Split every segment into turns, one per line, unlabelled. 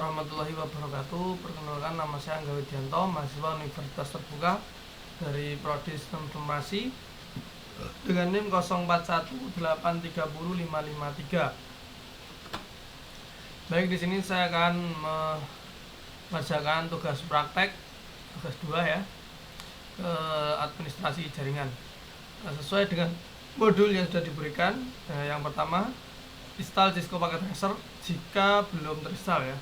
warahmatullahi wabarakatuh. Perkenalkan, nama saya Angga Widianto, mahasiswa Universitas Terbuka dari Prodi Sistem Informasi dengan NIM 0418305553. Baik, di sini saya akan mengerjakan tugas praktek, tugas 2 ya, ke administrasi jaringan. Sesuai dengan modul yang sudah diberikan. Yang pertama, install Cisco Packet Tracer jika belum terinstall ya.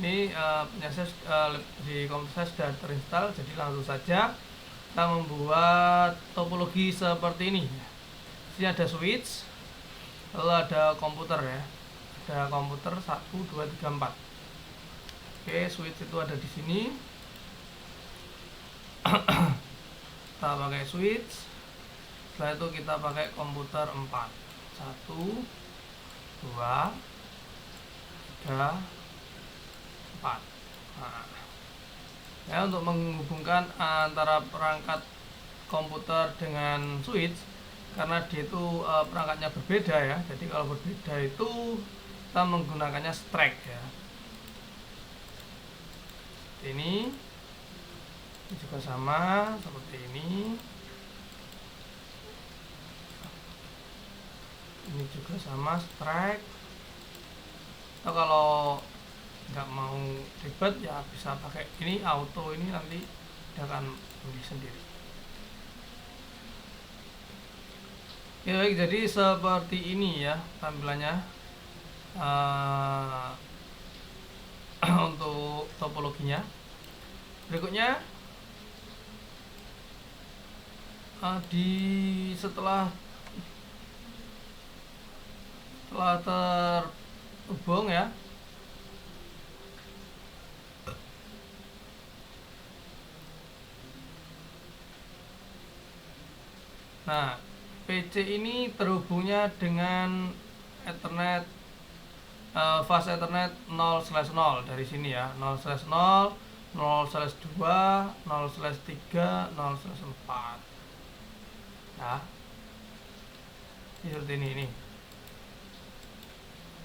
Ini punya saya di komputer saya sudah terinstall, jadi langsung saja kita membuat topologi seperti ini. Di sini ada switch, lalu ada komputer ya. Ada komputer 1, 2, 3, 4. Oke, switch itu ada di sini. Kita pakai switch. Setelah itu kita pakai komputer 4. 1, 2, 3, 4. Nah, ya, untuk menghubungkan antara perangkat komputer dengan switch, karena dia itu perangkatnya berbeda ya. Jadi kalau berbeda itu kita menggunakannya strike ya. Ini juga sama seperti ini. Ini juga sama strike. Atau kalau nggak mau ribet ya bisa pakai ini auto, ini nanti dia akan bunyi sendiri. Ya, baik, jadi seperti ini ya tampilannya untuk topologinya. Berikutnya setelah terhubung ya, nah PC ini terhubungnya dengan Ethernet, fast Ethernet 0/0 dari sini ya, 0/0, 0/2, 0/3, 0/4 ya, seperti ini.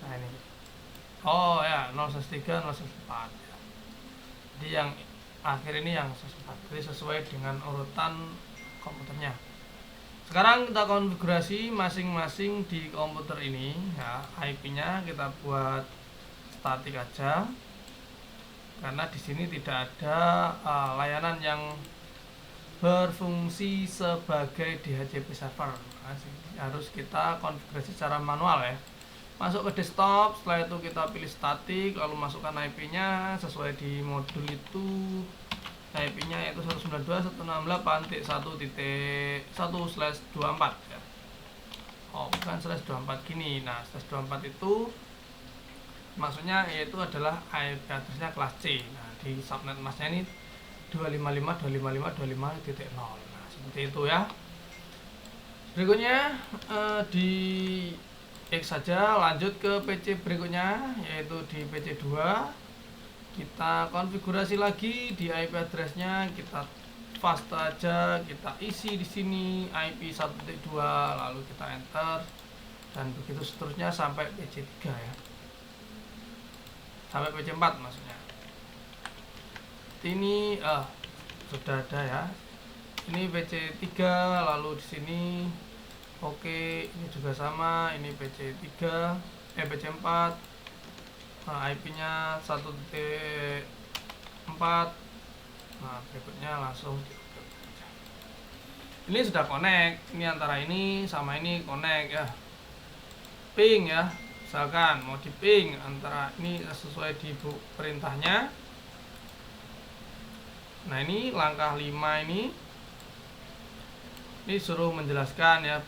Nah ini, oh ya, 0/3, 0/4 ya. Jadi yang akhir ini yang 0/4, jadi sesuai dengan urutan komputernya. Sekarang kita konfigurasi masing-masing di komputer ini ya. IP-nya kita buat statik aja, karena di sini tidak ada layanan yang berfungsi sebagai DHCP server. Nah, harus kita konfigurasi secara manual ya. Masuk ke desktop, setelah itu kita pilih statik, lalu masukkan IP-nya sesuai di modul itu. IP-nya yaitu 192.168.1/24 ya. Oh, bukan /24 gini. Nah, /24 itu maksudnya yaitu adalah IP address-nya kelas C. Nah, di subnet masnya ini 255.255.255.0. Nah, seperti itu ya. Berikutnya di X saja, lanjut ke PC berikutnya yaitu di PC 2. Kita konfigurasi lagi di IP address-nya, kita paste aja, kita isi di sini IP 1.2, lalu kita enter dan begitu seterusnya sampai PC 3 ya. Sampai PC 4 maksudnya. Ini sudah ada ya. Ini PC 3, lalu di sini oke, ini juga sama, ini PC 3, PC 4. Nah, IP-nya 1.4. Nah, berikutnya langsung ini sudah connect. Ini antara ini sama ini connect ya. Ping ya. Misalkan mau di ping antara ini sesuai di perintahnya. Nah, ini langkah 5 ini suruh menjelaskan ya,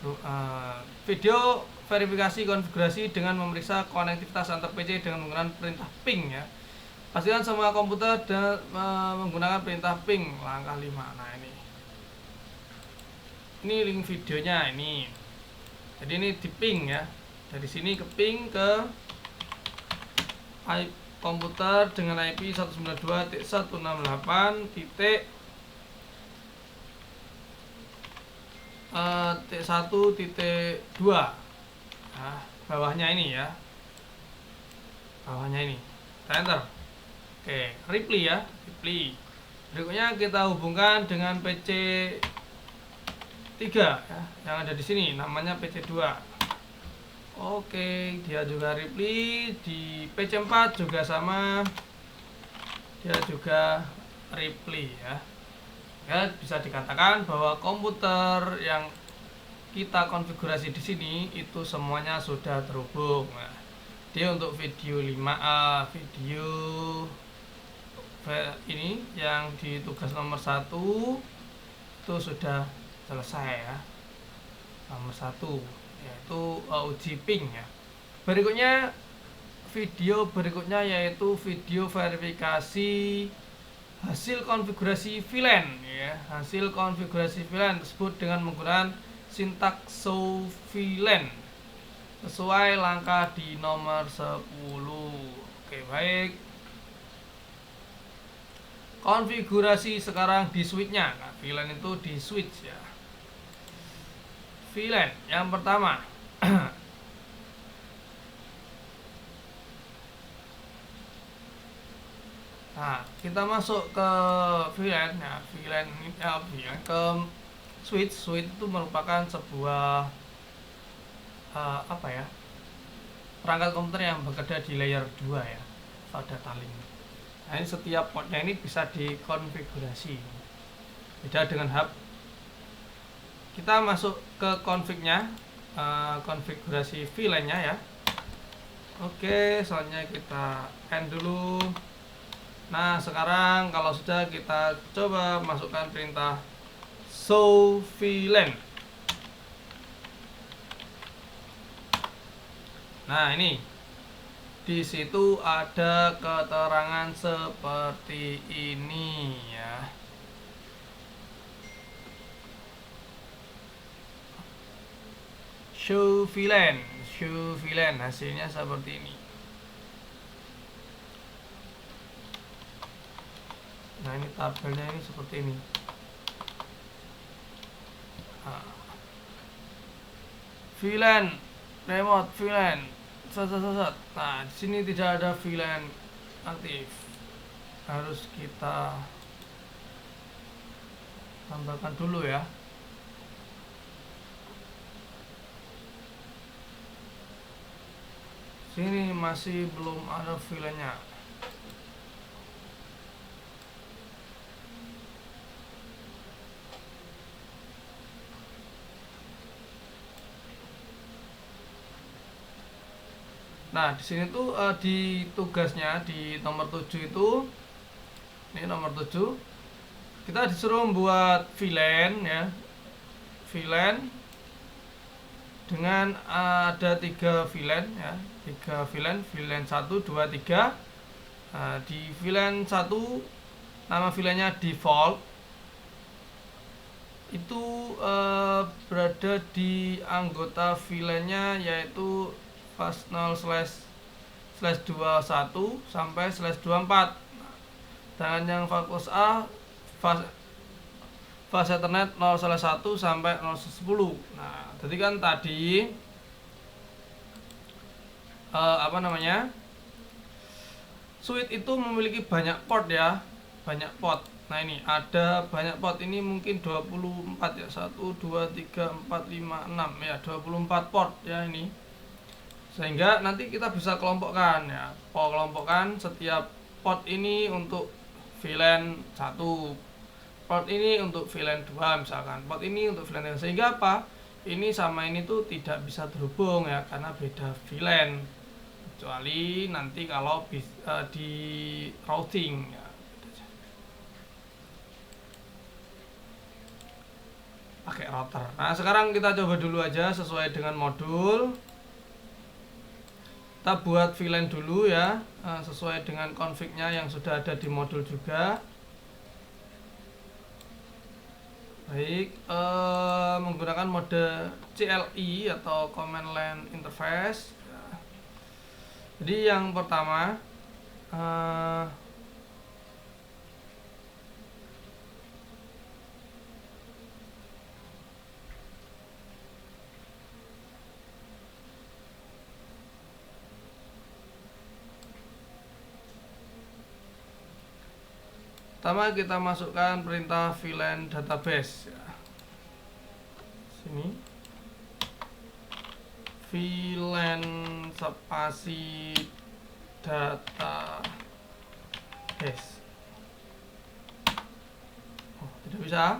video verifikasi konfigurasi dengan memeriksa konektivitas antar PC dengan menggunakan perintah ping ya. Pastikan semua komputer dan menggunakan perintah ping, langkah 5. Nah, ini link videonya ini. Jadi ini di ping ya. Dari sini ke ping ke IP komputer dengan IP 192.168.1.2. Nah, bawahnya ini ya. Bawahnya ini. kita enter. Oke, Ripley ya, Ripley. Berikutnya kita hubungkan dengan PC 3 ya, yang ada di sini namanya PC 2. Oke, dia juga Ripley. Di PC 4 juga sama, dia juga Ripley ya. Ya, bisa dikatakan bahwa komputer yang kita konfigurasi di sini itu semuanya sudah terhubung. Nah, dia untuk video 5A, video ini yang di tugas nomor 1 itu sudah selesai ya. Nomor 1 yaitu uji ping ya. Berikutnya video berikutnya yaitu video verifikasi hasil konfigurasi VLAN ya. Hasil konfigurasi VLAN tersebut dengan menggunakan sintaks show VLAN sesuai langkah di nomor 10. Oke, baik. Konfigurasi sekarang di switch-nya. Nah, VLAN itu di switch ya. VLAN yang pertama. Nah, kita masuk ke VLAN ya. VLAN ke switch. Switch itu merupakan sebuah perangkat komputer yang bekerja di layer 2 ya, atau data link. Nah, ini setiap portnya ini bisa dikonfigurasi. Beda dengan hub. Kita masuk ke config-nya, konfigurasi VLAN-nya ya. Oke, soalnya kita end dulu. Nah, sekarang kalau sudah, kita coba masukkan perintah show VLAN. Nah, ini di situ ada keterangan seperti ini ya. Show VLAN hasilnya seperti ini. Nah, ini tabelnya ini seperti ini. VLAN, remote VLAN, Nah, di sini tidak ada VLAN aktif. Harus kita tambahkan dulu ya. Sini masih belum ada VLAN-nya. Nah, di sini tuh di tugasnya di nomor 7 itu, ini nomor 7, kita disuruh membuat VLAN ya. VLAN dengan ada 3 VLAN ya, 3 VLAN, VLAN 1, 2, 3. Di VLAN 1 nama VLAN-nya default. Itu berada di anggota VLAN-nya yaitu fast 0/21 sampai /24. Dan yang fokus A fast Ethernet 0/1 sampai 0/10. Nah, jadi kan tadi switch itu memiliki banyak port ya, banyak port. Nah, ini ada banyak port, ini mungkin 24 ya, 1 2 3 4 5 6 ya, 24 port ya ini. Sehingga nanti kita bisa kelompokkan ya, kelompokkan setiap port ini untuk VLAN 1, port ini untuk VLAN 2 misalkan, port ini untuk VLAN 3. Sehingga apa? Ini sama ini tuh tidak bisa terhubung ya, karena beda VLAN. Kecuali nanti kalau di routing ya. Pakai router. Nah, sekarang kita coba dulu aja sesuai dengan modul. Kita buat VLAN dulu ya, sesuai dengan config-nya yang sudah ada di modul juga. Baik, menggunakan mode CLI atau Command Line Interface. Jadi yang pertama, Pertama kita masukkan perintah VLAN database ya. Sini VLAN spasi database. Oh, tidak bisa.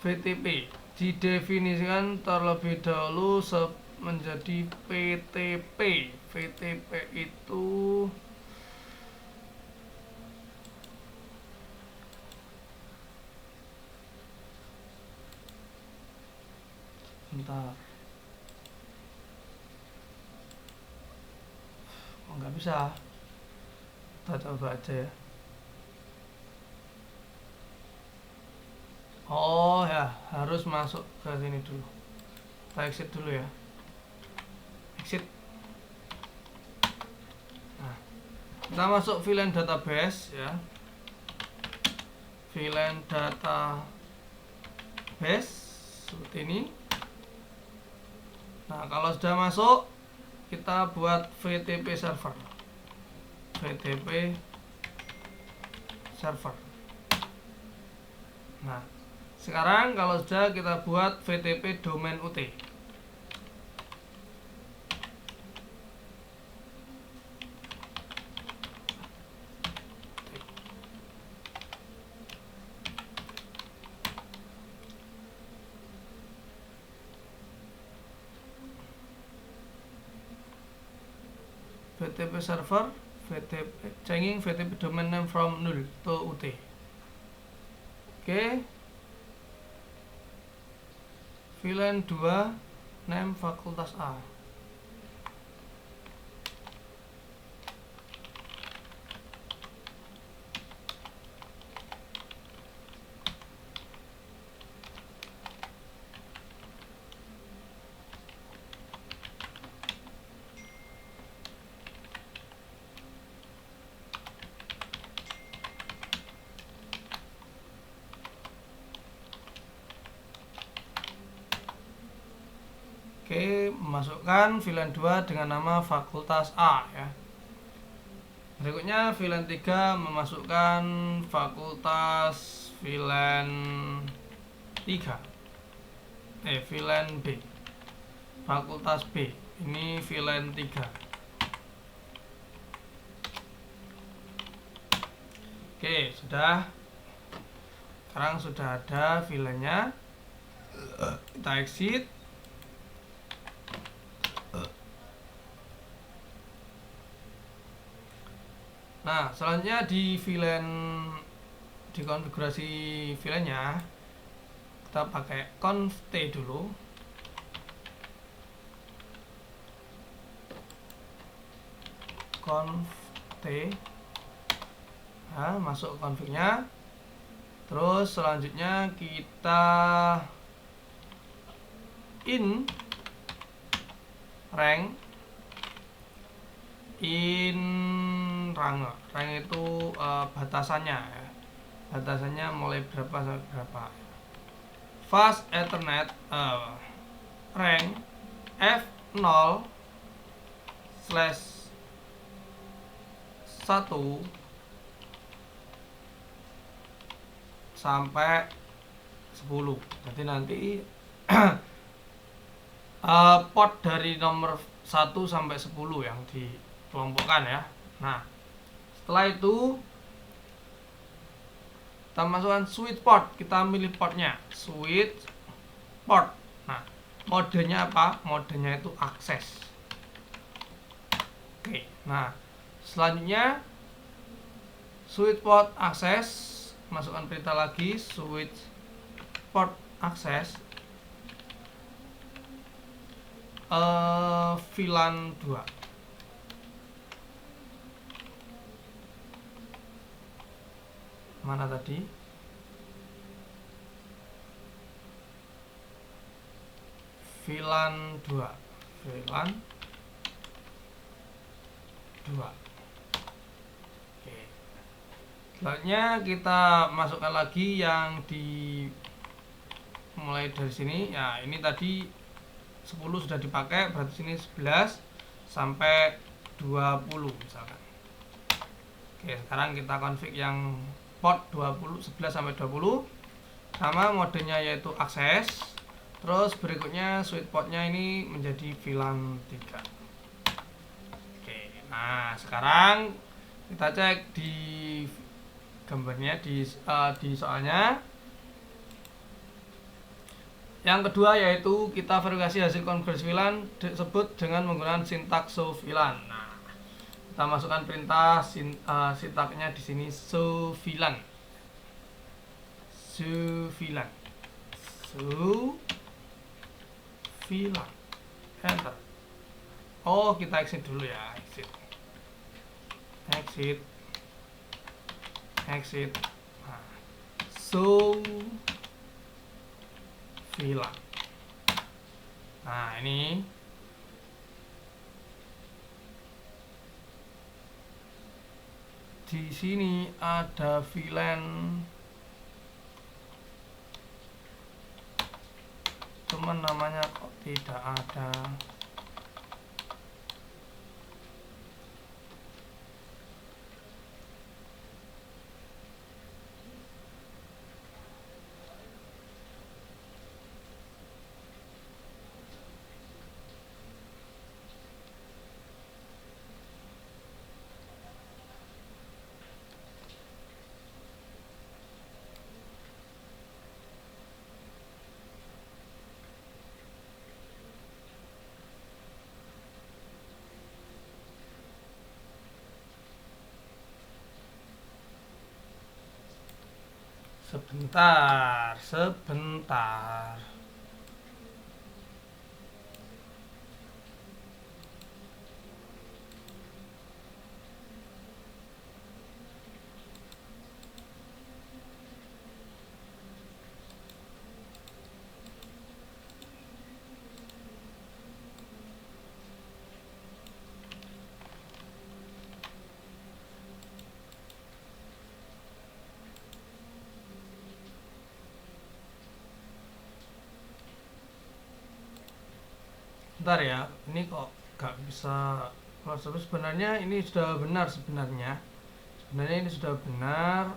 VTP didefinisikan terlebih dahulu menjadi PTP. VTP itu bentar, oh, nggak bisa. Kita coba aja ya. Oh ya, harus masuk ke sini dulu. Kita exit dulu ya. Exit. Nah, kita masuk VLAN database ya. VLAN database seperti ini. Nah, kalau sudah masuk, kita buat VTP server. VTP server. Nah, sekarang kalau sudah kita buat VTP domain UT. VTP server, VTP changing VTP domain name from null to UT. Oke. VLAN 2 name fakultas A. Oke, memasukkan VLAN 2 dengan nama fakultas A ya. Berikutnya VLAN 3 memasukkan fakultas VLAN 3. VLAN B. Fakultas B. Ini VLAN 3. Oke, sudah. Sekarang sudah ada VLAN-nya. Kita exit. Nah, selanjutnya di VLAN, di konfigurasi VLAN-nya kita pakai conf t dulu. Conf t. Nah, masuk config-nya. Terus selanjutnya kita in rank rank itu batasannya ya. Batasannya mulai berapa sampai berapa. Fast Ethernet rank F0/1 sampai 10. Jadi nanti port dari nomor 1 sampai 10 yang dikelompokkan ya. Nah, setelah itu kita masukkan switch port. Kita milih portnya, switch port. Nah, modenya apa? Modenya itu akses. Oke. Nah, selanjutnya switch port akses, masukkan perintah lagi switch port akses VLAN 2. Mana tadi? VLAN 2. VLAN 2. Oke. Selanjutnya kita masukkan lagi yang mulai dari sini. Ya, ini tadi 10 sudah dipakai, berarti sini 11 sampai 20 misalkan. Oke, sekarang kita config yang port 11 sampai 20. Sama modenya yaitu akses. Terus berikutnya switch portnya ini menjadi VLAN 3. Oke, nah sekarang kita cek di gambarnya di soalnya. Yang kedua yaitu kita verifikasi hasil konversi VLAN disebut dengan menggunakan sintaks show VLAN. Nah, kita masukkan perintah sintaknya di sini show VLAN. VLAN. Enter. Oh, kita exit dulu ya, exit. Nah, VLAN. Nah, ini di sini ada VLAN, cuman namanya kok tidak ada. Sebentar. Bentar ya, ini kok gak bisa. Kalau sebenarnya ini sudah benar sebenarnya. Sebenarnya ini sudah benar.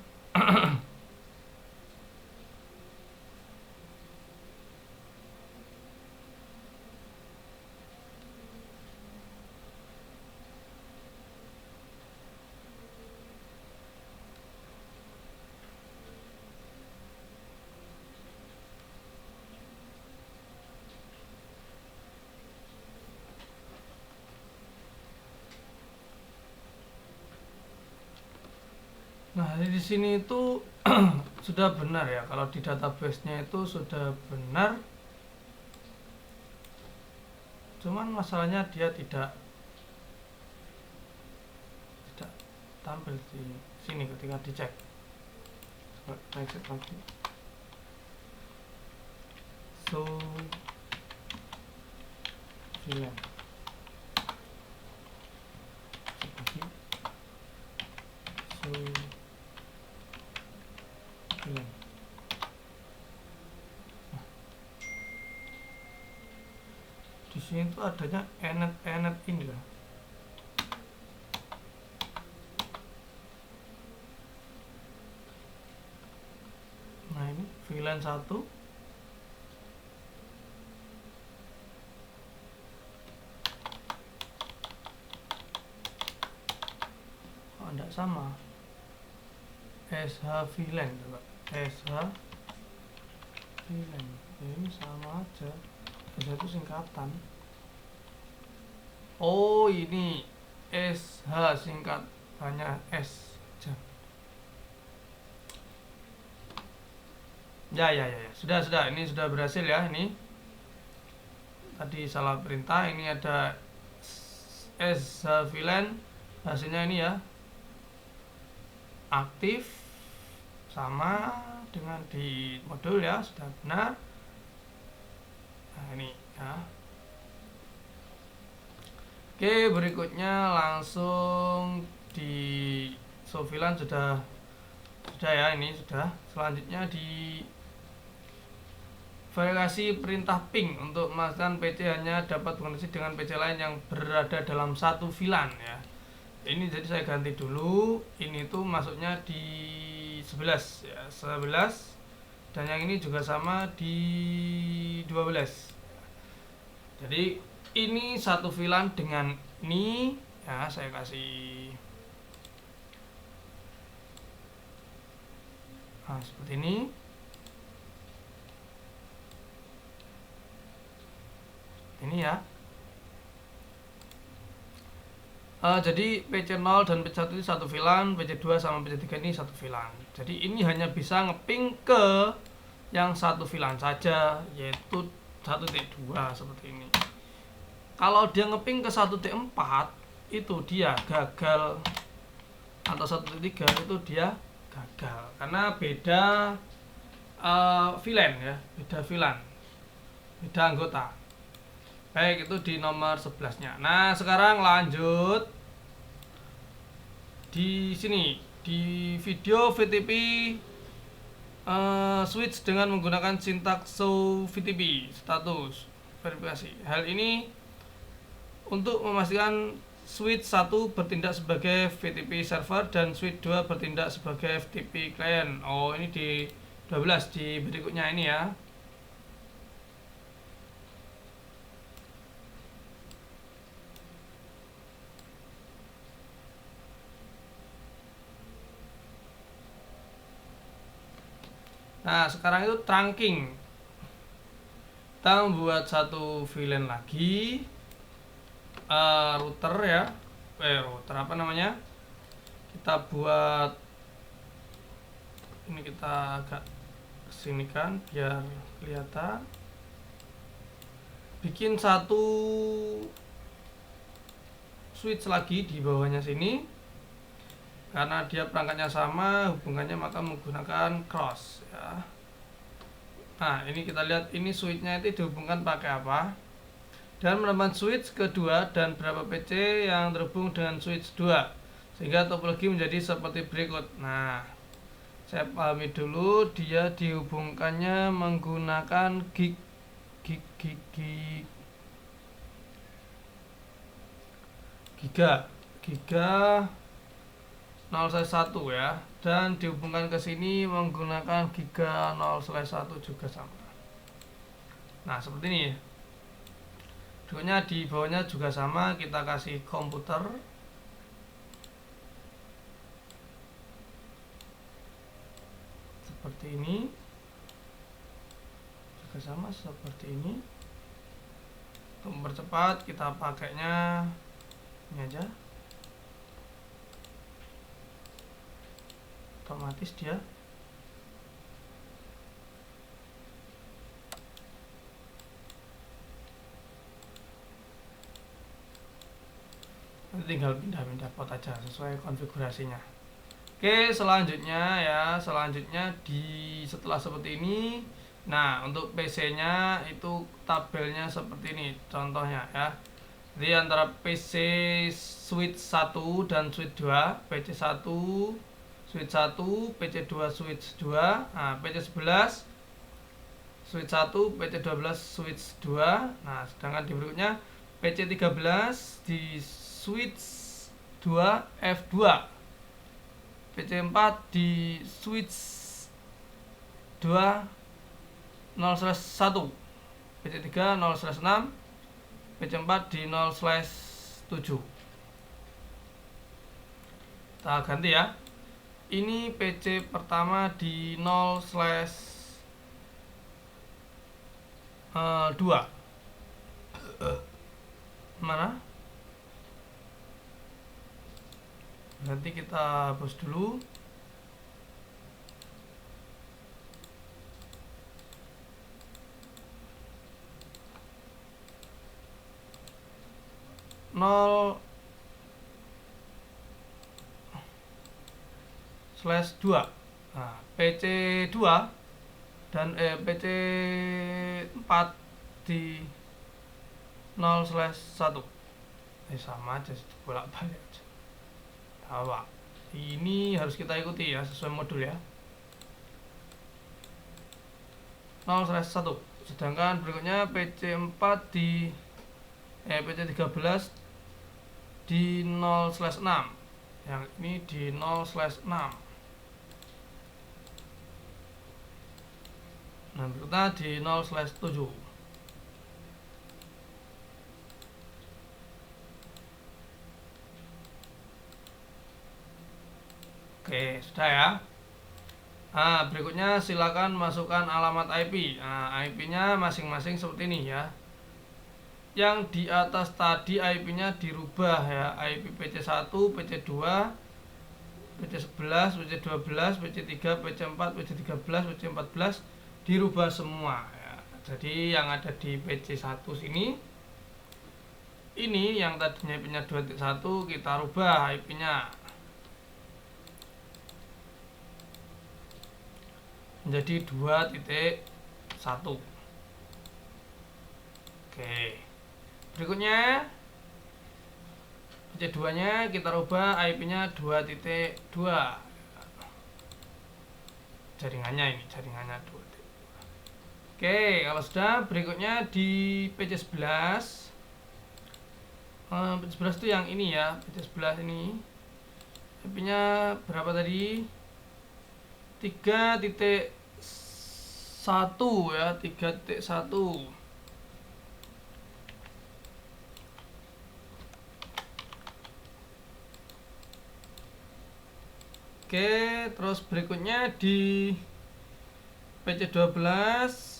Nah, di sini itu sudah benar ya. Kalau di database-nya itu sudah benar. Cuman masalahnya dia tidak tampil di sini ketika dicek. Coba exit lagi. VLAN. VLAN. Di sini tuh adanya enet ini lah. Nah, ini VLAN 1. Oh, enggak sama. SH VLAN coba. SH VLAN. Ini sama aja. SH itu singkatan. Oh, ini SH singkatannya S. Ya. Sudah. Ini sudah berhasil ya. Ini tadi salah perintah. Ini ada SH VLAN. Hasilnya ini ya. Aktif sama dengan di modul ya, sudah benar. Nah, ini ya. Oke, berikutnya langsung di VLAN sudah ya, ini sudah. Selanjutnya di verifikasi perintah ping untuk memastikan PC hanya dapat berkoneksi dengan PC lain yang berada dalam satu VLAN ya. ini jadi saya ganti dulu, ini tuh masuknya di 11 ya, 11, dan yang ini juga sama di 12. Jadi ini satu VLAN dengan ini ya, saya kasih seperti ini ya. Jadi PC0 dan PC1 ini satu VLAN, PC2 sama PC3 ini satu VLAN. Jadi ini hanya bisa ngeping ke yang satu VLAN saja, yaitu 1.2 seperti ini. Kalau dia ngeping ke 1.4 itu dia gagal, atau 1.3 itu dia gagal karena beda VLAN ya, beda VLAN, beda anggota. Baik, itu di nomor 11-nya. Nah, sekarang lanjut di sini di video VTP switch dengan menggunakan sintaks show VTP status verifikasi. Hal ini untuk memastikan switch 1 bertindak sebagai VTP server dan switch 2 bertindak sebagai VTP client. Oh, ini di 12 di berikutnya ini ya. Nah, sekarang itu trunking. Kita membuat satu VLAN lagi, router ya, router apa namanya? Kita buat ini, kita agak kesinikan biar kelihatan. Bikin satu switch lagi di bawahnya sini. Karena dia perangkatnya sama, hubungannya maka menggunakan cross ya. Nah, ini kita lihat ini switchnya itu dihubungkan pakai apa, dan menambah switch kedua dan berapa PC yang terhubung dengan switch 2 sehingga topologi menjadi seperti berikut. Nah, saya pahami dulu, dia dihubungkannya menggunakan giga 0/1 ya, dan dihubungkan ke sini menggunakan giga 0/1 juga sama. Nah, seperti ini ya. Berikutnya di bawahnya juga sama, kita kasih komputer. Seperti ini. Juga sama seperti ini. Untuk mempercepat kita pakainya ini aja. Otomatis dia nanti tinggal pindah-pindah pot aja sesuai konfigurasinya. Oke, selanjutnya setelah seperti ini. Nah, untuk PC-nya itu tabelnya seperti ini contohnya ya. Jadi antara PC switch 1 dan switch 2, PC1 switch 1, PC2 switch 2, nah PC11 switch 1, PC12 switch 2. Nah, sedangkan di berikutnya PC13 di switch 2 F2, PC4 di switch 2 0/1, PC3 0/6, PC4 di 0/7. Kita ganti ya. Ini PC pertama di 0/2. Mana? Nanti kita hapus dulu. /2. Nah, PC2 dan PC4 di 0/1. Sama aja, bolak-balik aja. Apa? Ini harus kita ikuti ya, sesuai modul ya. 0/1. Sedangkan berikutnya PC4 di PC13 di 0/6, yang ini di 0/6. Nah, berikutnya di 0/7. Oke, sudah ya. Nah, berikutnya silakan masukkan alamat IP. Nah, IP-nya masing-masing seperti ini ya. Yang di atas tadi IP-nya dirubah ya. IP PC1, PC2, PC11, PC12, PC3, PC4, PC13, PC14 dirubah semua ya. Jadi yang ada di PC1 sini, ini yang tadinya IP-nya 2.1 kita rubah IP-nya menjadi 2.1. Oke. Berikutnya PC2 nya kita rubah IP-nya 2.2. Jaringannya ini, jaringannya 2.2. Oke, kalau sudah, berikutnya di PC11. PC11 itu yang ini ya, PC11 ini. IP-nya berapa tadi? 3.1 ya, 3.1. Oke, terus berikutnya di PC12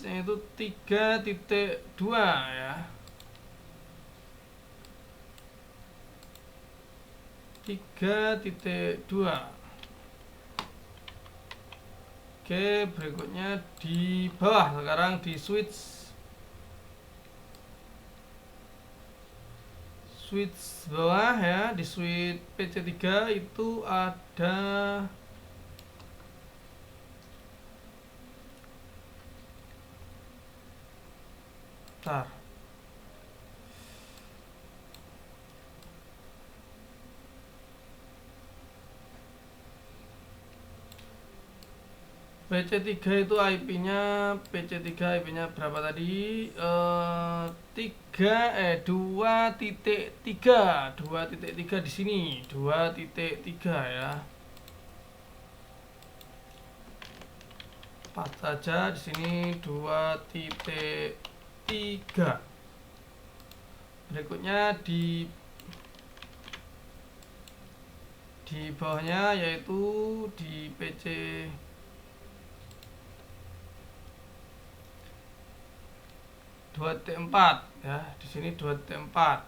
yaitu 3.2 ya. 3.2. Oke, berikutnya di bawah, sekarang di switch bawah ya, di switch PC3 itu ada PC3 itu IP-nya berapa tadi? 2.3 di sini, 2.3 ya. Pas saja di sini 2.3. Berikutnya di bawahnya yaitu di PC 2.4 ya, di sini 2.4.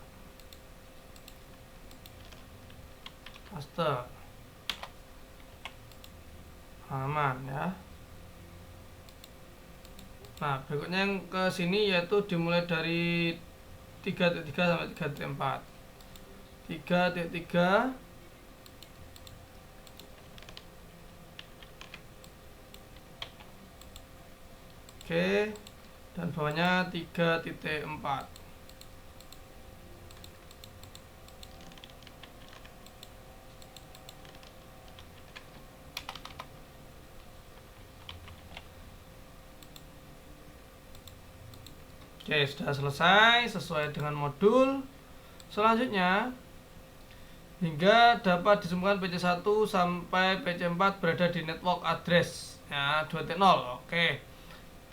Paste. Aman ya. Nah, berikutnya yang ke sini yaitu dimulai dari 3.3 sampai 3.4. 3.3. Oke. Dan bawahnya 3.4. Oke, sudah selesai sesuai dengan modul. Selanjutnya, hingga dapat ditemukan PC1 sampai PC4 berada di network address ya 2.0. Oke.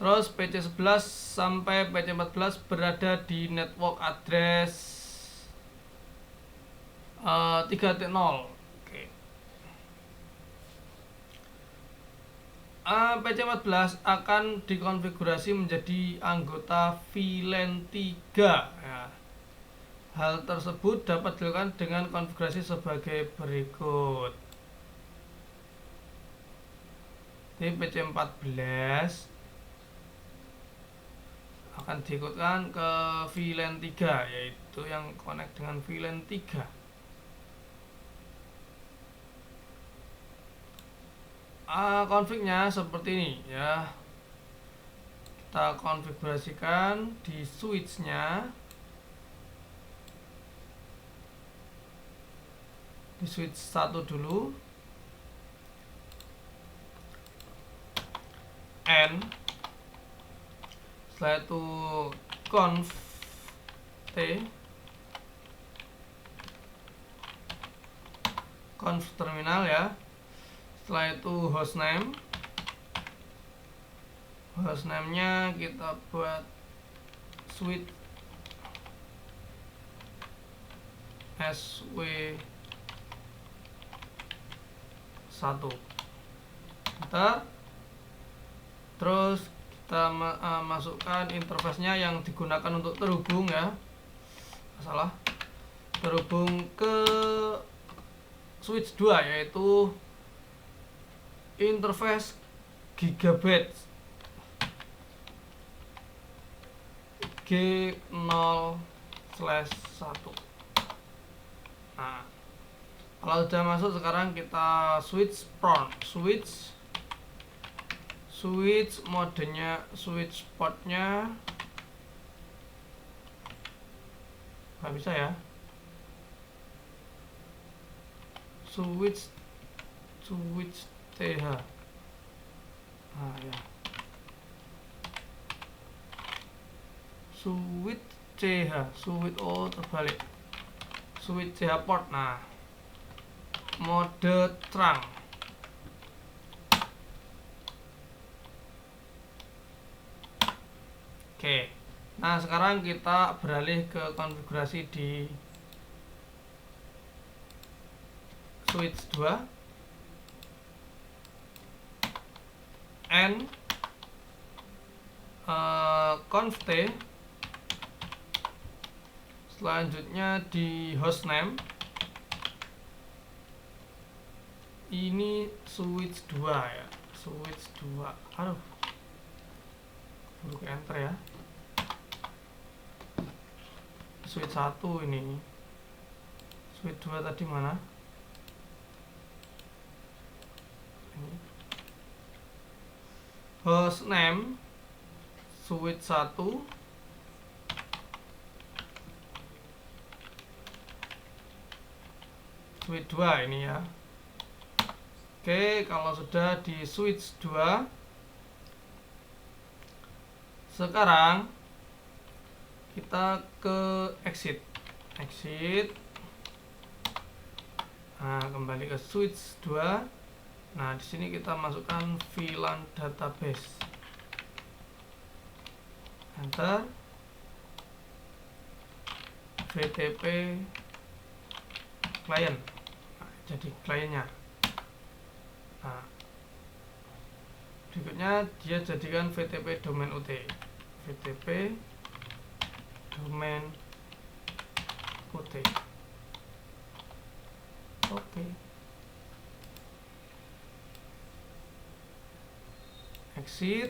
Terus PC11 sampai PC14 berada di network address 3.0. Oke. PC14 akan dikonfigurasi menjadi anggota VLAN 3 ya. Hal tersebut dapat dilakukan dengan konfigurasi sebagai berikut. Di PC14 akan diikutkan ke VLAN 3, yaitu yang connect dengan VLAN 3. Konfignya seperti ini ya. Kita konfigurasikan di switchnya. Di switch 1 dulu. N. Setelah itu conf T. conf terminal ya. Setelah itu hostname. Hostname-nya kita buat switch sw1. Enter. Terus kita masukkan interface-nya yang digunakan untuk terhubung ya. Salah. Terhubung ke switch 2, yaitu interface gigabit G0/1. Nah, kalau sudah masuk, sekarang kita switch port, switch modenya, switch portnya nggak bisa ya. Switch TH. Nah ya, switch CH, switch terbalik, switch CH port. Nah, mode terang. Oke. Nah, sekarang kita beralih ke konfigurasi di switch 2. Conf t. Selanjutnya di hostname. Ini switch 2 ya, switch 2. Aduh, perlu enter ya. Switch 1 ini. Switch 2 tadi mana? Ini. Hostname switch 1. Switch 2 ini ya. Oke, kalau sudah di switch 2, sekarang kita ke exit. Nah, kembali ke switch 2. Nah, di sini kita masukkan VLAN database. Enter. VTP client. Nah, jadi kliennya. Nah, berikutnya dia jadikan VTP domain UT. VTP domain UT. Oke. Exit.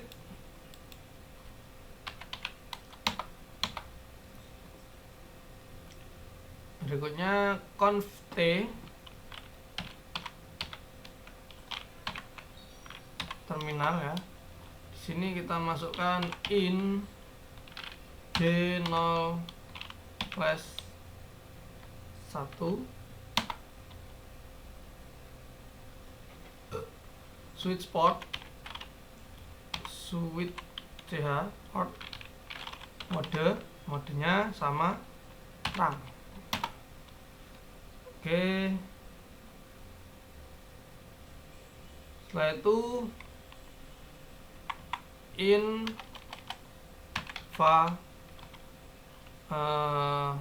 Berikutnya conf t terminal ya. Di sini kita masukkan in G0/1 switch port, switch CH port, modenya sama terang. Oke. Setelah itu inva 0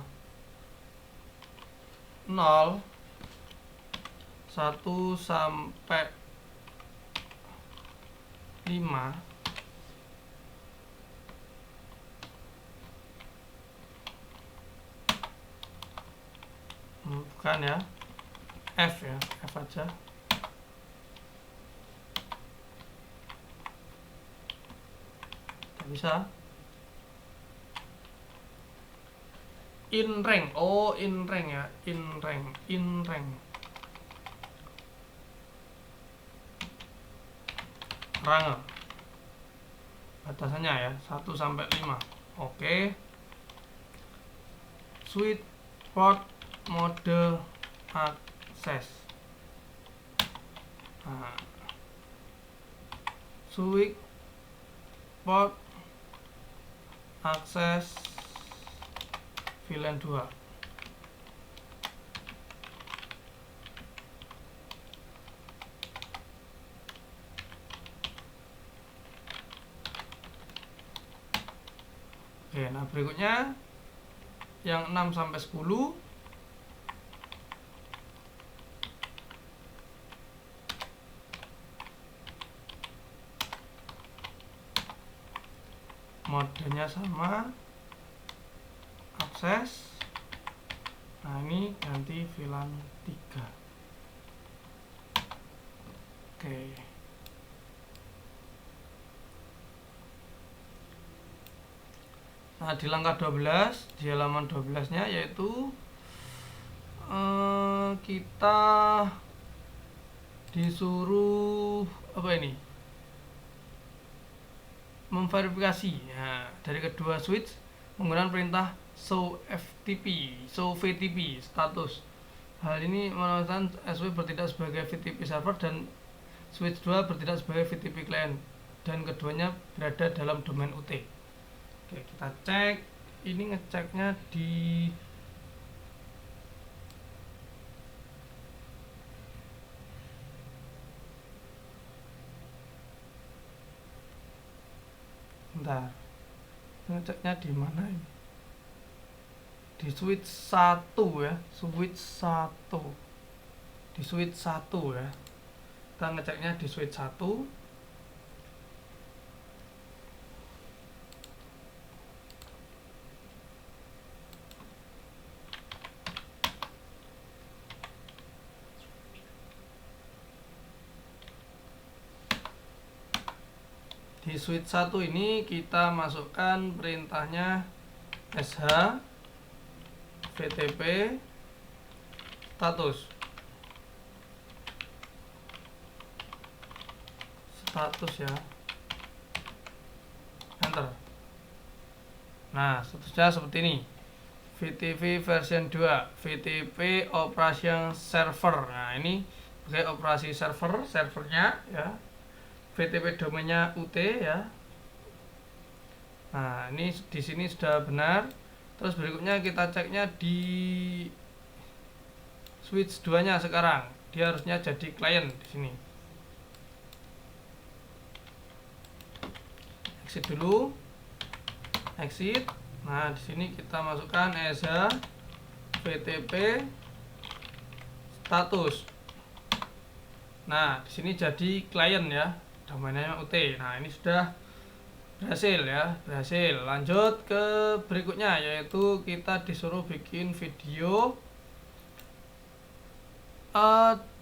1 sampai 5 bukan ya, F ya, F aja. Bisa in rank, in rank ya, in rank range batasannya ya 1 sampai 5. Oke. Switch port mode akses. Nah, switch port akses VLAN 2. Oke, nah berikutnya yang 6 sampai 10. Modenya sama, akses. Nah, ini ganti VLAN 3. Oke. Nah, di langkah 12, di halaman 12-nya yaitu kita disuruh apa ini? Memverifikasi ya, dari kedua switch menggunakan perintah show VTP status. Hal ini menunjukkan SW bertindak sebagai VTP server dan switch 2 bertindak sebagai VTP client, dan keduanya berada dalam domain UT. Oke, kita cek. Ini ngeceknya di bentar. Ngeceknya di mana ini? Di switch 1 ya, switch 1. Di switch 1 ya. Kita ngeceknya di switch 1. Di switch 1 ini kita masukkan perintahnya sh vtp status ya, enter. Nah, statusnya seperti ini, VTP version 2, VTP operation server. Nah, ini pakai operasi servernya ya, VTP domainnya UT ya. Nah, ini di sini sudah benar. Terus berikutnya kita ceknya di switch 2-nya sekarang. Dia harusnya jadi client di sini. Exit dulu. Exit. Nah, di sini kita masukkan sh vtp status. Nah, di sini jadi client ya, domainnya UT. Nah, ini sudah berhasil ya, berhasil. Lanjut ke berikutnya, yaitu kita disuruh bikin video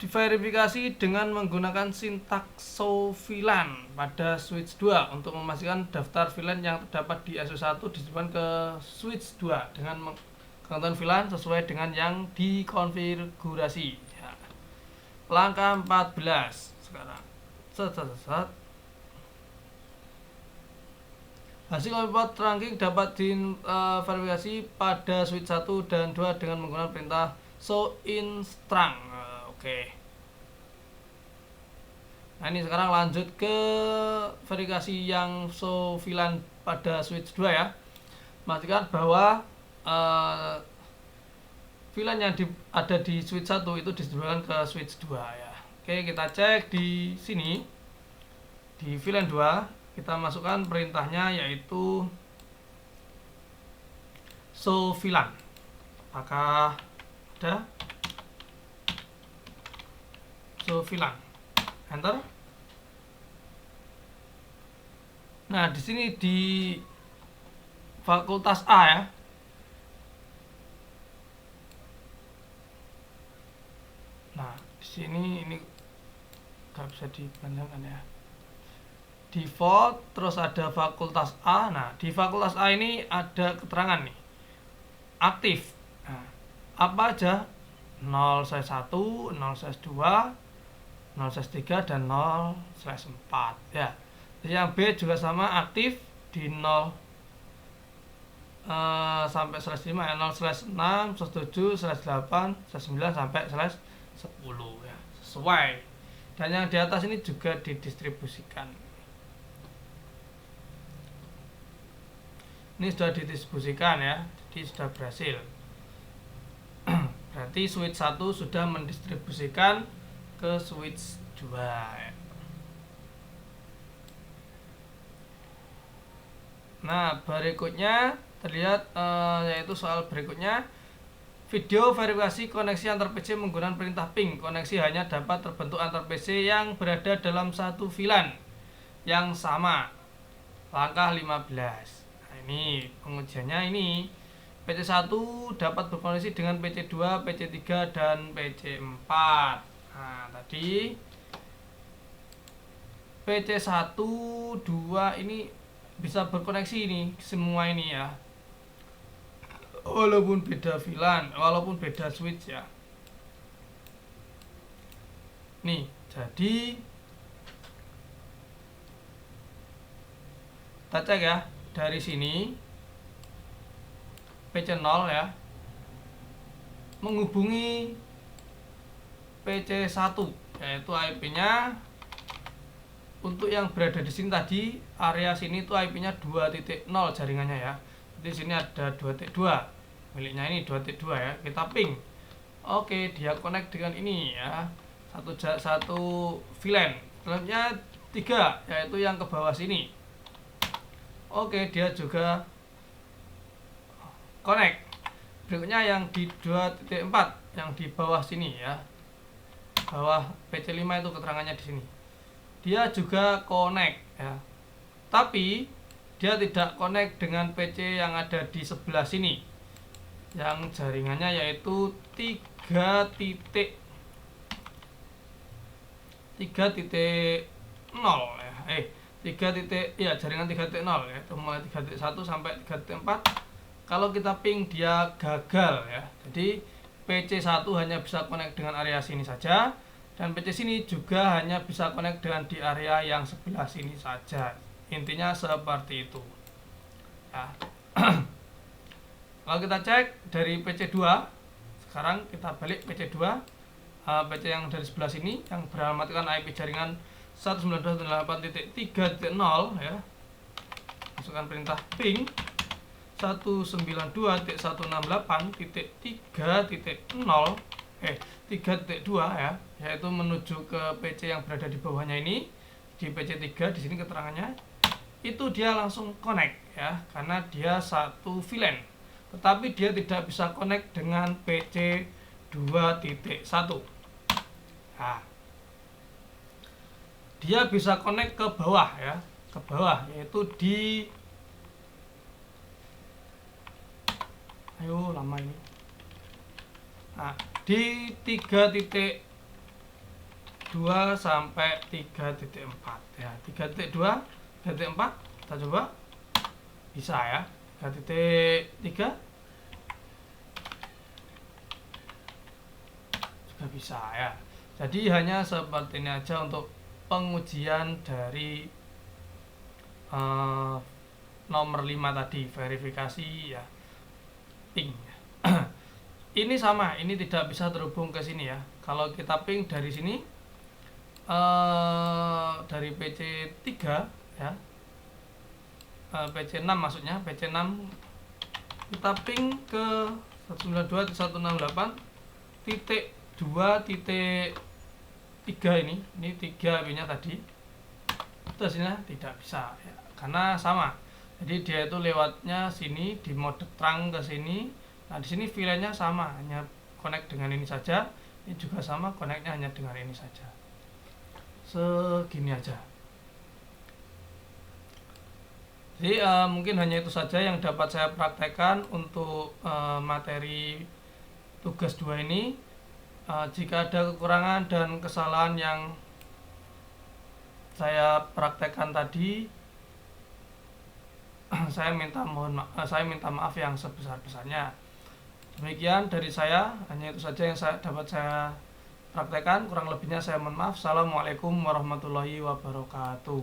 diverifikasi dengan menggunakan sintaks show VLAN pada switch 2 untuk memastikan daftar VLAN yang terdapat di SW1 disimpan ke switch 2 dengan menggunakan VLAN sesuai dengan yang dikonfigurasi ya. Langkah 14 sekarang. Hasil import trunking dapat diverifikasi pada switch 1 dan 2 dengan menggunakan perintah show in strang. Oke. Nah, ini sekarang lanjut ke verifikasi yang show VLAN pada switch 2 ya. Pastikan bahwa VLAN yang ada di switch 1 itu disebarkan ke switch 2 ya. Oke, kita cek di sini. Di VLAN 2 kita masukkan perintahnya yaitu show VLAN. Apakah ada? Show VLAN. Enter. Nah, di sini di fakultas A ya. Nah, di sini ini nggak bisa dipanjangkan ya. Default, terus ada fakultas A. Nah, di fakultas A ini ada keterangan nih, aktif. Nah, apa aja? 0/1, 0/2, 0/3, dan 0/4 ya. Yang B juga sama, aktif di 0 sampai /5 ya, 0/6, /7, /8, /9 sampai /10 ya, sesuai. Dan yang di atas ini juga didistribusikan. Ini sudah didistribusikan ya, jadi sudah berhasil. Berarti switch 1 sudah mendistribusikan ke switch 2 ya. Nah, berikutnya terlihat, yaitu soal berikutnya. Video verifikasi koneksi antar PC menggunakan perintah ping. Koneksi hanya dapat terbentuk antar PC yang berada dalam satu VLAN yang sama. Langkah 15. Nah, ini pengujiannya ini. PC1 dapat berkoneksi dengan PC2, PC3, dan PC4. Nah, tadi PC1, 2 ini bisa berkoneksi ini, semua ini ya. Walaupun beda VLAN, walaupun beda switch ya. Nih, jadi kita cek ya, dari sini PC0 ya menghubungi PC1, yaitu IP-nya untuk yang berada di sini tadi, area sini itu IP-nya 2.0 jaringannya ya. Di sini ada 2.2, miliknya ini 2.2 ya. Kita ping. Oke, dia connect dengan ini ya. Satu VLAN. Selanjutnya 3, yaitu yang ke bawah sini. Oke, dia juga connect. Berikutnya yang di 2.4, yang di bawah sini ya. Bawah PC5 itu keterangannya di sini. Dia juga connect ya. Tapi dia tidak connect dengan PC yang ada di sebelah sini, yang jaringannya yaitu 3.0 ya, jaringan 3.0 ya, mulai 3.1 sampai 3.4. Kalau kita ping dia gagal ya. Jadi PC1 hanya bisa connect dengan area sini saja, dan PC sini juga hanya bisa connect dengan di area yang sebelah sini saja. Intinya seperti itu ya. Kalau kita cek dari PC2, sekarang kita balik PC2, PC yang dari sebelah sini yang beralamatkan IP jaringan 192.168.3.0 ya. Masukkan perintah ping 192.168.3.0 3.2 ya, yaitu menuju ke PC yang berada di bawahnya ini, di PC3 di sini keterangannya. Itu dia langsung connect ya, karena dia satu VLAN. Tetapi dia tidak bisa connect dengan PC 2.1. Nah, dia bisa connect ke bawah ya, ke bawah, yaitu di, ayo lama ini. Nah, di 3.2 sampai 3.4 ya. 3.2, 3.4 kita coba. Bisa ya. 3.3 juga bisa ya. Jadi hanya seperti ini aja untuk pengujian dari nomor 5 tadi, verifikasi ya, ping. Ini sama, ini tidak bisa terhubung ke sini ya. Kalau kita ping dari sini, dari PC3 ya, PC6 maksudnya, PC6 kita ping ke 192.168.2.3 ini 3 IP nya tadi. Terus ini tidak bisa ya, karena sama. Jadi dia itu lewatnya sini di mode terang ke sini. Nah, di sini VLAN-nya sama, hanya connect dengan ini saja. Ini juga sama, connect-nya hanya dengan ini saja. Segini aja. Jadi mungkin hanya itu saja yang dapat saya praktekkan untuk materi tugas 2 ini. Jika ada kekurangan dan kesalahan yang saya praktekkan tadi, saya minta maaf yang sebesar-besarnya. Demikian dari saya, hanya itu saja yang dapat saya praktekkan. Kurang lebihnya saya mohon maaf. Assalamualaikum warahmatullahi wabarakatuh.